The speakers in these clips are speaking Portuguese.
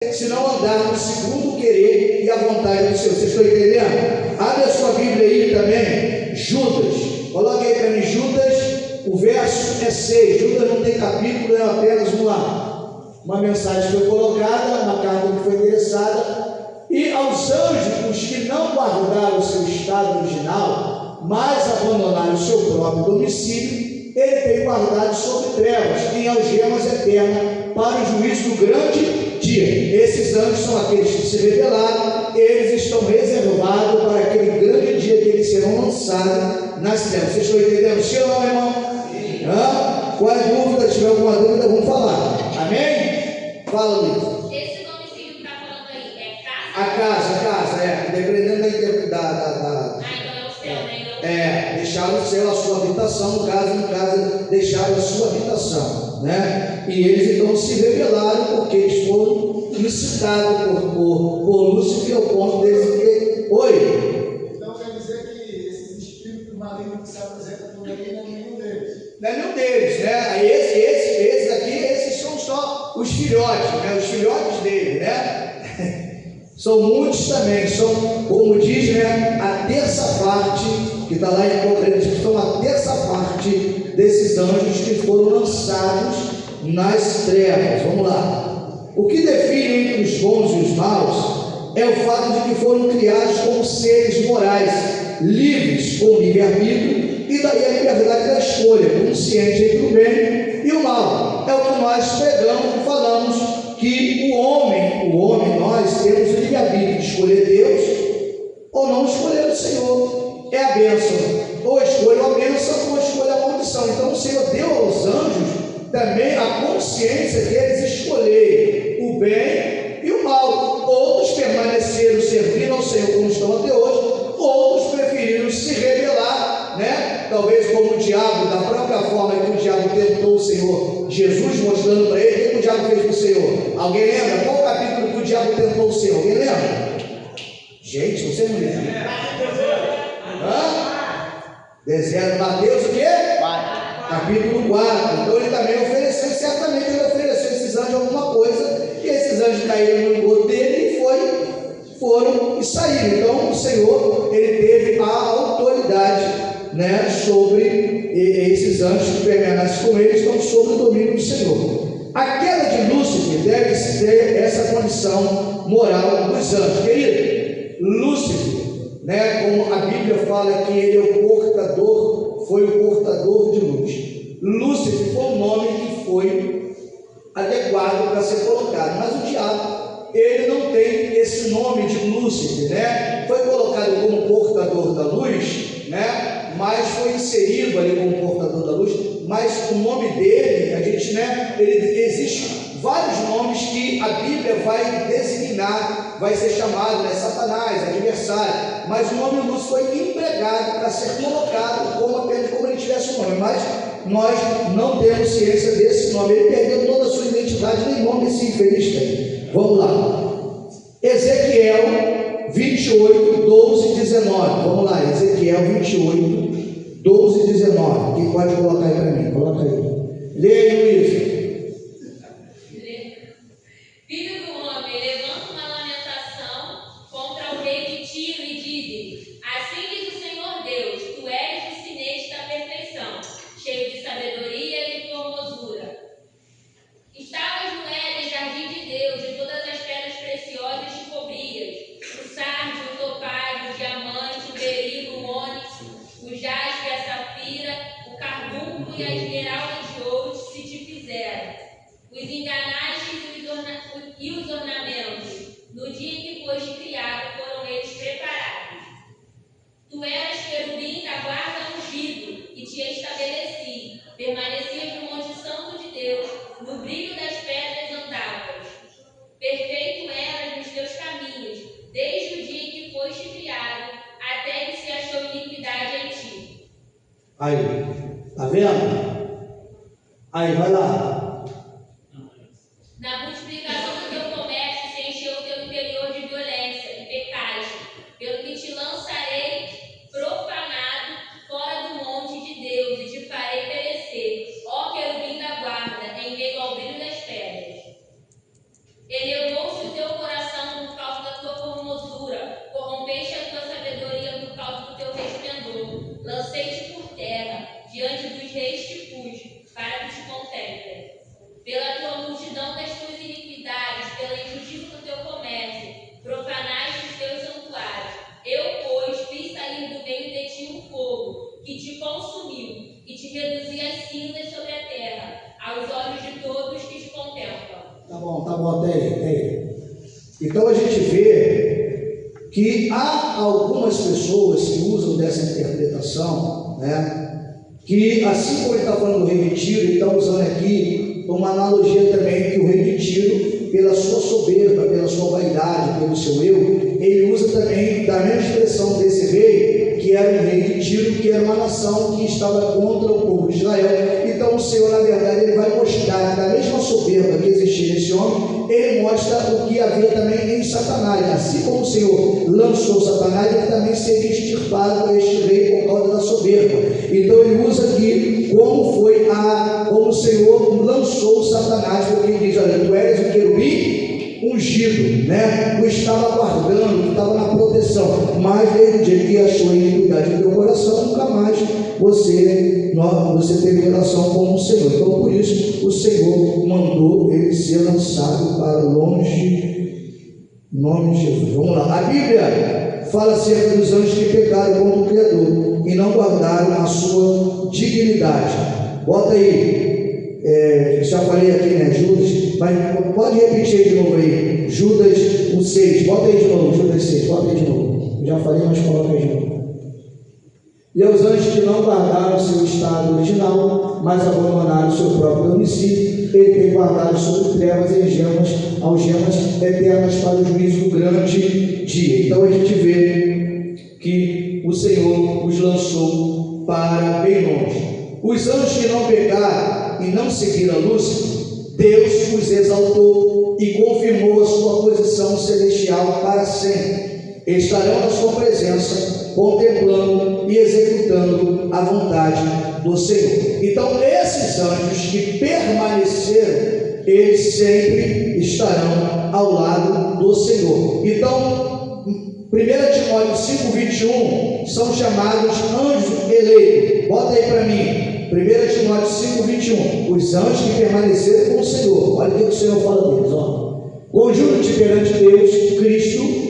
se não andarmos segundo o querer e a vontade do Senhor. Vocês estão entendendo? Abre a sua Bíblia aí também, Judas. Coloque aí para mim, Judas, o verso é 6. Judas não tem capítulo, é apenas uma mensagem que foi colocada, uma carta que foi endereçada. E aos anjos, os que não guardaram o seu estado original, mas abandonaram o seu próprio domicílio, ele tem guardado sobre trevas, em algemas eternas, para o juízo do grande dia. Esses anjos são aqueles que se rebelaram, eles estão reservados para aquele grande dia que eles serão lançados nas trevas. Vocês estão entendendo? Sim ou não, irmão? Sim. Qual é a dúvida? Se tiver alguma dúvida, vamos falar. Amém? Fala, Luiz. Esse domicílio que está falando aí é casa? A casa, dependendo da então é o céu, né? Deixaram o céu a sua habitação, no caso, deixaram a sua habitação, né? E eles então se rebelaram porque eles foram incitados por Lúcifer ao ponto deles que... Oi? Então quer dizer que esses espíritos malignos que se apresentam por aí não é nenhum deles? Não é nenhum deles, né? Aí esses aqui, esses são só os filhotes, né? Os filhotes dele, né? São muitos também, são, como diz, né, a terça parte, que está lá em Apocalipse, são a terça parte desses anjos que foram lançados nas trevas. Vamos lá. O que define entre os bons e os maus é o fato de que foram criados como seres morais, livres, com livre-arbítrio, e daí a liberdade da escolha, consciente entre o bem e o mal. É o que nós pregamos e falamos, que o homem, nós temos o livre-arbítrio de escolher Deus ou não escolher o Senhor. É a bênção. Ou escolha a bênção ou escolha a maldição. Então o Senhor deu aos anjos também a consciência de eles escolherem o bem e o mal. Outros permaneceram servindo ao Senhor como estão até hoje, outros preferiram se rebelar, né? Talvez como o diabo, da própria forma que o diabo tentou o Senhor Jesus, mostrando para ele o que o diabo fez para o Senhor. Alguém lembra? Qual o capítulo que o diabo tentou o Senhor? Alguém lembra? Gente, você não lembra? Deserto, Mateus o quê? Capítulo 4. Então ele também ofereceu, certamente ele ofereceu a esses anjos alguma coisa, e esses anjos caíram no engodo dele e foram e saíram. Então o Senhor, ele teve a autoridade, né, sobre esses anjos que permanecem com eles, estão sob o domínio do Senhor. A queda de Lúcifer deve ser essa condição moral dos anjos. Querido, Lúcifer, né, como a Bíblia fala que ele é o portador, foi o portador de luz. Lúcifer foi o nome que foi adequado para ser colocado, mas o diabo, ele não tem esse nome de Lúcifer, né? Foi colocado como portador da luz, né? Mas foi inserido ali como portador da luz, mas o nome dele, a gente, né? Existe vários nomes que a Bíblia vai designar, vai ser chamado, né? Satanás, adversário, mas o nome Lúcifer foi empregado para ser colocado como apenas como ele tivesse um nome, mas nós não temos ciência desse nome. Ele perdeu toda a sua identidade, nem nome esse infeliz tem. Vamos lá. Ezequiel 28, 12 e 19. Vamos lá, Ezequiel 28, 12 e 19. Quem pode colocar aí para mim? Coloca aí. Leia aí, Luiz. Filho do homem, levanta uma lamentação contra o rei de Tiro e diz: assim diz o Senhor Deus, tu és o sinete da perfeição, cheio de sabedoria e de formosura. Estavas no Éden, jardim de Deus, e todas as pedras preciosas te cobrias: o sardio, o topázio, o diamante, o berilo, o ônix, o jaspe, a safira, o carbúnculo e a esmeralda de ouro se te fizeram. Os enganaste e os ornamentos, no dia em que foste criado, foram eles preparados. Tu eras querubim da guarda ungido, e te estabeleci. Permanecias no monte santo de Deus, no brilho das pedras andavas. Perfeito eras nos teus caminhos, desde o dia em que foste criado, até que se achou iniquidade em ti. Aí, tá vendo? Aí, vai lá. Na multiplicação do teu comércio se encheu o teu interior de violência e pecaste, pelo que te lançarei profanado fora do monte de Deus e te farei perecer, ó querubim da guarda, em meio ao brilho das pedras. Elevou-se o Então a gente vê que há algumas pessoas que usam dessa interpretação, né? Que assim como ele está falando do rei de Tiro, ele está usando aqui uma analogia também que o rei de Tiro, pela sua soberba, pela sua vaidade, pelo seu eu, ele usa também da mesma expressão desse rei, que era um rei de Tiro, que era uma nação que estava contra o povo de Israel. Então o Senhor, na verdade, ele vai mostrar da mesma soberba que existia nesse homem, ele mostra o que havia também em Satanás. Assim como o Senhor lançou Satanás, ele também seria extirpado por este rei por causa da soberba. Então ele usa aqui como o Senhor lançou Satanás, porque ele diz: olha, tu eres o querubim ungido, né? Tu estava guardando, tu estava na proteção, mas desde o dia que achou a iniquidade no teu coração, nunca mais você teve relação com o Senhor. Então por isso o Senhor mandou ele ser lançado para longe, em nome de Jesus. Vamos lá, a Bíblia fala acerca dos anjos que pecaram contra o Criador e não guardaram a sua dignidade. Bota aí, já falei aqui, né, Judas, mas pode repetir de novo aí, Judas 1,6, bota aí de novo, Judas 6, bota aí de novo, já falei, mas coloca aí de novo. E aos anjos que não guardaram o seu estado original, mas abandonaram o seu próprio domicílio, ele tem guardado sobre trevas e algemas eternas para o juízo do grande dia. Então a gente vê que o Senhor os lançou para bem longe. Os anjos que não pecaram e não seguiram a luz, Deus os exaltou e confirmou a sua posição celestial para sempre. Estarão na sua presença, contemplando e executando a vontade do Senhor. Então esses anjos que permaneceram, eles sempre estarão ao lado do Senhor. Então 1 Timóteo 5,21 são chamados anjos eleitos. Bota aí para mim, 1 Timóteo 5,21, os anjos que permaneceram com o Senhor. Olha o que o Senhor fala deles, ó. Conjuro-te perante Deus, Cristo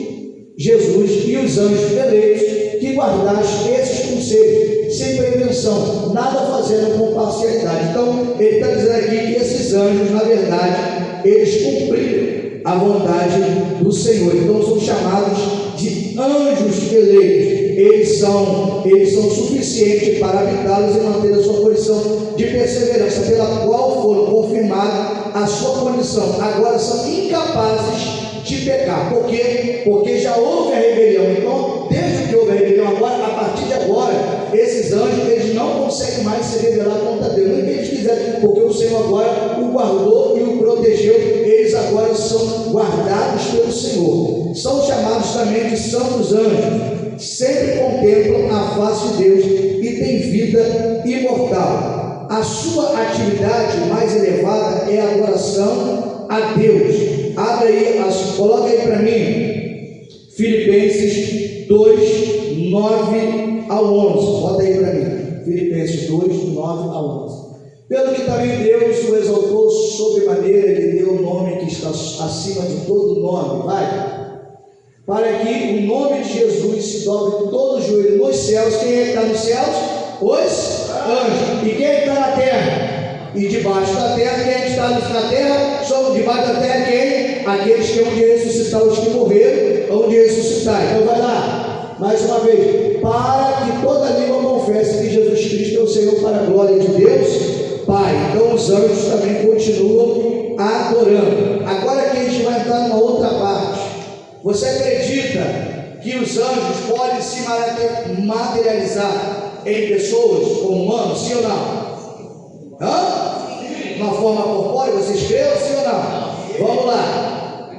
Jesus e os anjos eleitos, que guardaste esses conselhos, sem prevenção, nada fazendo com parcialidade. Então, ele está dizendo aqui que esses anjos, na verdade, eles cumpriram a vontade do Senhor. Então, são chamados de anjos eleitos. Eles são suficientes para habitá-los e manter a sua posição de perseverança, pela qual foram confirmados a sua condição. Agora são incapazes de pecar. Por quê? Porque já houve a rebelião. Então, desde que houve a rebelião, agora, a partir de agora, esses anjos, eles não conseguem mais se rebelar contra Deus, nem que eles quiserem, porque o Senhor agora o guardou e o protegeu. Eles agora são guardados pelo Senhor. São chamados também de santos anjos. Sempre contemplam a face de Deus e têm vida imortal. A sua atividade mais elevada é a adoração a Deus. Abre aí, coloca aí para mim, Filipenses 2, 9 ao 11. Bota aí para mim, Filipenses 2, 9 ao 11. Pelo que também Deus o exaltou sobremaneira, ele deu o nome que está acima de todo nome, vai, para que o nome de Jesus se dobre todo o joelho nos céus. Quem é que está nos céus? Os anjos. E quem é que está na terra? E debaixo da terra, quem é que está na terra? Só debaixo da terra quem? Aqueles que hão de ressuscitar, os que morreram, hão de ressuscitar. Então vai lá, mais uma vez, para que toda língua confesse que Jesus Cristo é o Senhor, para a glória de Deus Pai. Então os anjos também continuam adorando. Agora aqui a gente vai entrar numa outra parte. Você acredita que os anjos podem se materializar em pessoas como humanos, sim ou não? Uma forma corpórea, vocês creem, sim ou não? Vamos lá.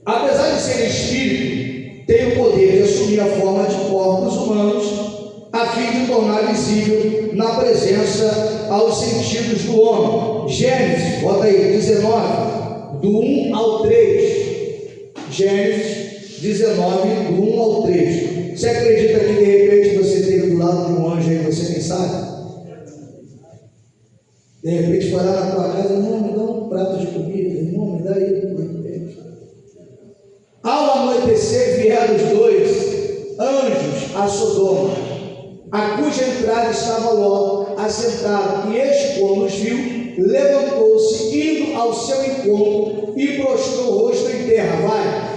Apesar de ser espírito, tem o poder de assumir a forma de corpos humanos, a fim de tornar visível na presença aos sentidos do homem. Gênesis, bota aí, 19, do 1 ao 3. Gênesis 19, do 1 ao 3. Você acredita que de repente você esteve do lado de um anjo aí, você nem sabe? De repente foi lá na tua casa, irmão, me dá um prato de comida, irmão, me dá aí, de repente. Ao anoitecer vieram os dois anjos a Sodoma, a cuja entrada estava Ló assentado, e este, quando os viu, levantou-se, indo ao seu encontro, e prostrou o rosto em terra. Vai.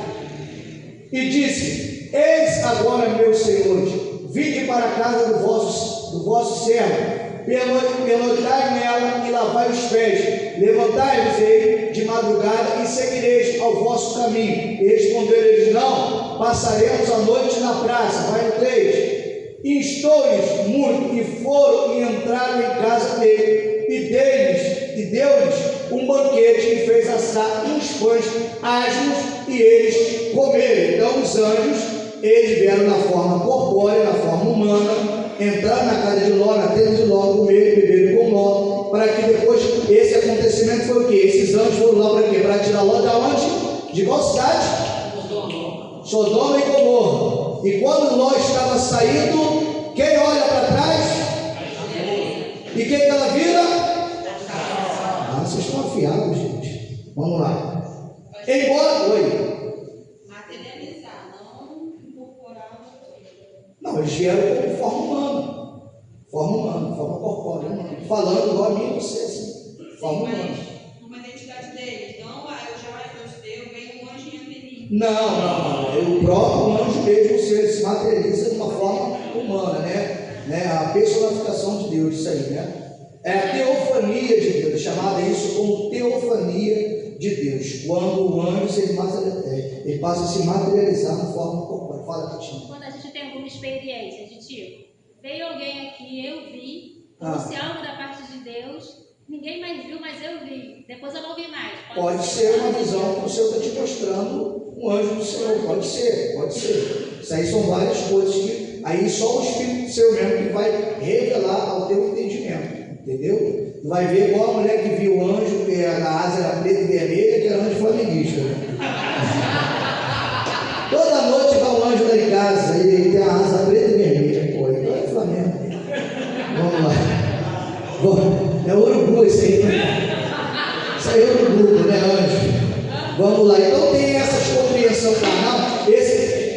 e disse: eis agora, meus senhores, vinde para a casa do vosso servo, pernoitai nela e lavai os pés, levantai-vos de madrugada e seguireis ao vosso caminho. E responderam eles: não, passaremos a noite na praça. Vai no 3. Instou-lhes muito, e foram e entraram em casa dele, e deu-lhes um banquete, e fez assar uns pães asmos, e eles comeram. Então os anjos, eles vieram na forma corpórea, na forma humana, entraram na casa de Ló, na tenda de Ló, comeram e beberam com Ló, para que depois, esse acontecimento foi o quê? Esses anjos foram lá para quê? Para tirar Ló da onde? De qual cidade? Sodoma e Gomorra. E quando Ló estava saindo, quem olha para trás? E quem ela vira? Vocês estão afiados, gente. Vamos lá. Embora. Oi. Materializar, não incorporar. Não, eles vieram como forma humana, forma corpórea, falando igual a mim e você, assim. Forma humana. Uma identidade deles, não, eu já veio um anjo em mim. Não. O próprio anjo mesmo se materializa de uma forma humana, né? A personificação de Deus, isso aí, né? É a teofania de Deus, chamada isso como teofania de Deus. Quando o anjo ele passa a se materializar na forma corpórea. Fala, Titinho. Quando a gente tem alguma experiência de tipo, veio alguém aqui, eu vi, trouxe algo da parte de Deus, ninguém mais viu, mas eu vi. Depois eu não vi mais. Pode ser uma visão que o Senhor está te mostrando, um anjo do Senhor. Pode ser. Isso aí são várias coisas que aí só o Espírito Seu mesmo que vai revelar ao teu entendimento. Entendeu? Tu vai ver igual a mulher que viu o anjo, que a asa era preta e vermelha, que era anjo flamenguista. Toda noite vai um anjo lá em casa e ele tem a asa preta e vermelha. Pô, então é Flamengo. Vamos lá. É urubu isso aí, né? Isso aí é urubu, né, anjo? Vamos lá. Então tem essa compreensão carnal,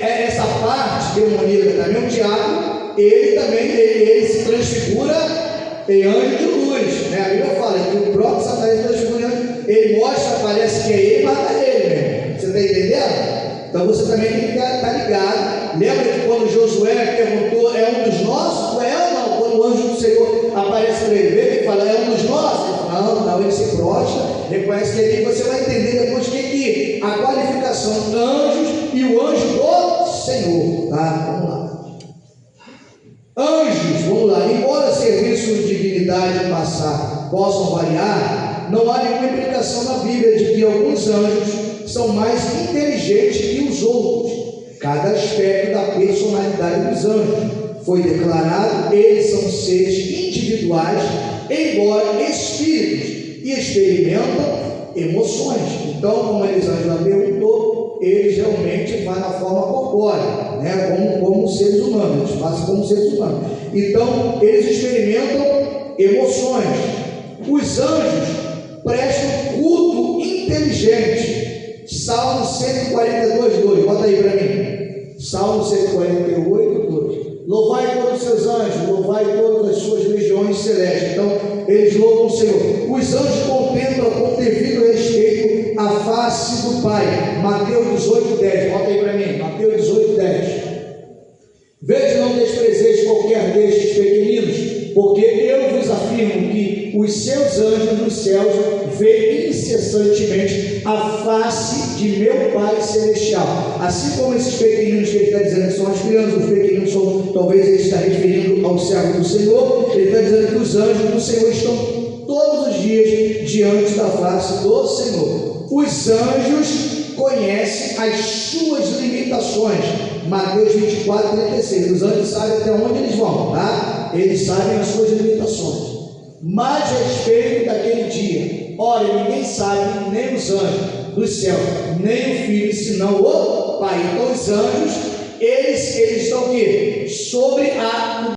essa parte demoníaca também. O diabo, ele também ele se transfigura em anjo de luz, né? A Bíblia fala que o próprio Satanás transfigura em anjo. Ele mostra, parece que é ele, mata ele, né? Você está entendendo? Então você também tem que estar ligado. Lembra que quando Josué perguntou, é um dos nossos? Não é ou não? Quando o anjo do Senhor aparece para ele fala, é um dos nossos? Ele fala, não, ele se prostra, reconhece que ele, você vai entender depois que a qualificação anjos e o anjo do Senhor, tá? Vamos lá. Anjos, vamos lá, embora serviços de dignidade passar possam variar, não há nenhuma implicação na Bíblia de que alguns anjos são mais inteligentes que os outros. Cada aspecto da personalidade dos anjos foi declarado, eles são seres individuais, embora espíritos, e experimentam emoções. Então, como a Elisângela perguntou, eles realmente vão na forma corpórea, né? como seres humanos, eles passam como seres humanos. Então, eles experimentam emoções. Os anjos prestam culto inteligente. Salmo 142, 2. Bota aí para mim. Salmo 148, 2. Louvai todos os seus anjos, louvai todas as suas legiões celestes. Então, eles louvam o Senhor. Os anjos contemplam com devido respeito a face do Pai. Mateus 18, 10. Bota aí para mim. Mateus 18, 10. Veja, não desprezeis qualquer destes pequeninos, porque eu vos afirmo que os seus anjos nos céus veem incessantemente a face de meu Pai Celestial. Assim como esses pequeninos que ele está dizendo que são as crianças, os pequeninos são, talvez ele está referindo ao servo do Senhor, ele está dizendo que os anjos do Senhor estão todos os dias diante da face do Senhor. Os anjos conhecem as suas limitações. Mateus 24, 36. Os anjos sabem até onde eles vão, tá? Eles sabem as suas limitações. Mas a respeito daquele dia, ora, ninguém sabe, nem os anjos do céu, nem o Filho, senão o Pai. Então os anjos, eles estão aqui sobre a